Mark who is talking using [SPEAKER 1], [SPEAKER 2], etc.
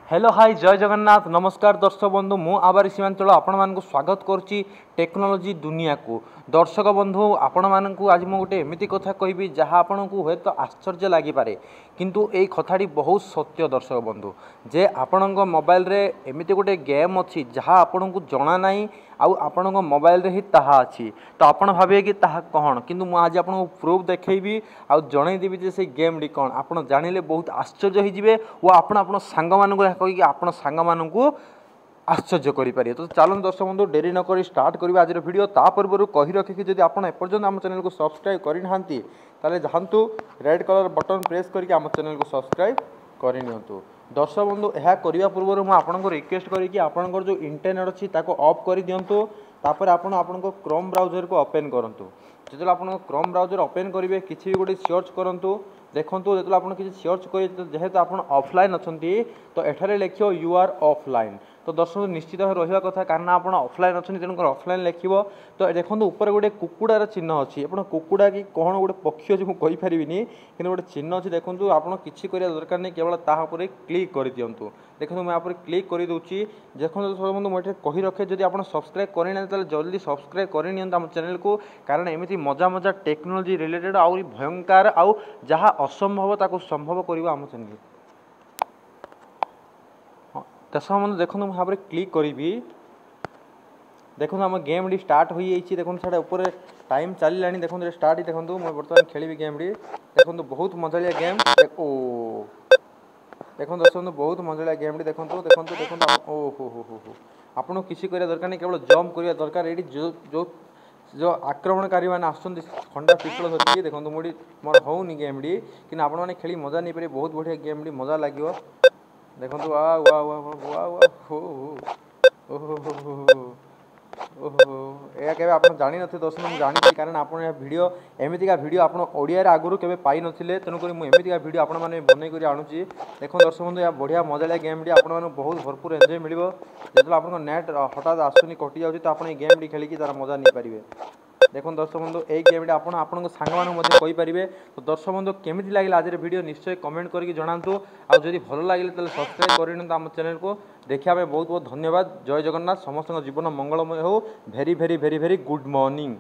[SPEAKER 1] Hello hi जय जगन्नाथ नमस्कार दर्शक बंधु मु आबारी सीमांचल आपण मानक स्वागत करुच्ची टेक्नोलोजी दुनिया को दर्शक बंधु आपण मानक आज मु गोटे एमती कथा कहबी जहाँ आपन को हे तो आश्चर्य लगिपारे किंतु एई कथाटी बहुत सत्य दर्शक बंधु जे आपण मोबाइल रे एमती गोटे गेम अच्छी जहाँ आपण को जना नाई आपण मोबाइल रे ही ताहा अच्छी तो आपड़ भावे कि ताहा कौन किंतु मु आज आपको प्रूफ देखी आउ जनईदेवी जे से गेम टी कौन आप जानिले बहुत आश्चर्य होइजिबे और आपण सांग मानक कहीकि आपण सांग मानक आश्चर्य करें। तो चलो दर्शक बंधु डेरी नक स्टार्ट करिबा आज वीडियो ता पूर्व कही रखिकी जदि आपण एपर्यंत आम चैनल को सब्सक्राइब करना ताले जातु रेड कलर बटन प्रेस करके आम चैनल को सब्सक्राइब करनियंतु। दर्शक बंधु यह करने पूर्व मुझे आपको रिक्वेस्ट करी आपंकर जो इंटरनेट अच्छी ऑफ कर दिंतु तापर आपण क्रोम ब्राउजर को ओपन करूँ जो आप क्रोम ब्राउजर ओपन करेंगे किसी भी गोटे सर्च करूँ देखो जो आप किसी सर्च करेंगे जेहेतु आप ऑफलाइन अच्छा तो एठारे लिखो यू आर ऑफलाइन तो दर्शक निश्चित रहा कथा कारण आप ऑफलाइन अच्छे तेणुक ऑफलाइन लिख तो देखो ऊपर गोटे कुकुड़ार चिन्ह अच्छी आप कुकुड़ा कि कौन गोटे पक्षी अच्छी मुझे पारि कि गोटे चिन्ह अच्छी देखो आप किसी कर दरकार नहीं केवल तापर क्लिक कर दिंतु देखो मैं यहाँ क्लिक कर दूसरी देखो बंधु मुझे कही रखे जब आप सब्सक्राइब करना जल्दी सब्सक्राइब करनी आम चैनल को कारण एमती मजा मजा टेक्नोलोजी रिलेटेड आउ भयंकर आउ जहाँ असंभव ताको संभव करवा आम चैनल दर्शक बंधु देखो मुझे यहाँ क्लिक करी देखो आम गेम टी स्टार्ट हो जाइए देखो साढ़े ऊपर टाइम चलला देखो स्टार्ट देखो मुझे बर्तमान खेली गेम टी देखो बहुत मजालिया गेम ओ देखो दर्शक बंधु बहुत मजालिया गेम टी देखो देखो देखो ओ हो आपको किसी कर दरकार नहीं केवल जंप करवा दरकार ये जो जो जो आक्रमणकारी मैंने आसुँच खंडा पिस्तल धरिकी देखो मुझे मोर होनी गेम टी कि आपने खेली मजा नहीं पारे बहुत बढ़िया गेम टी मजा लगे देखो वाह वाह वाह वाह वाह हो ओहो या के आप जानी थे दर्शक मुझे जानी कारण आप वीडियो एमतीका वीडियो आप ओडिया आगुरी केवे पाई नथिले तेणुक मुझे वीडियो आपण मैंने बनई कर आणुची देखो दर्शक बंधु या बढ़िया मजालिया गेम टी आपको बहुत भरपूर एंजय मिल जो आप नेट हठात आसुनी कटि जाऊँगी तो आप गेम टी खेलिकी तार मजा नहीं पारे देखो दर्शक बंधु यही गेम आपण सांगे तो दर्शक बंधु केमी लगे आज वीडियो निश्चय कमेंट करके जनातु आदि भल लगे तो सब्सक्राइब करनी आम चैनल को देखा बहुत बहुत धन्यवाद जय जगन्नाथ समस्त जीवन मंगलमय हो भेरी भेरी भेरी भेरी गुड मॉर्निंग।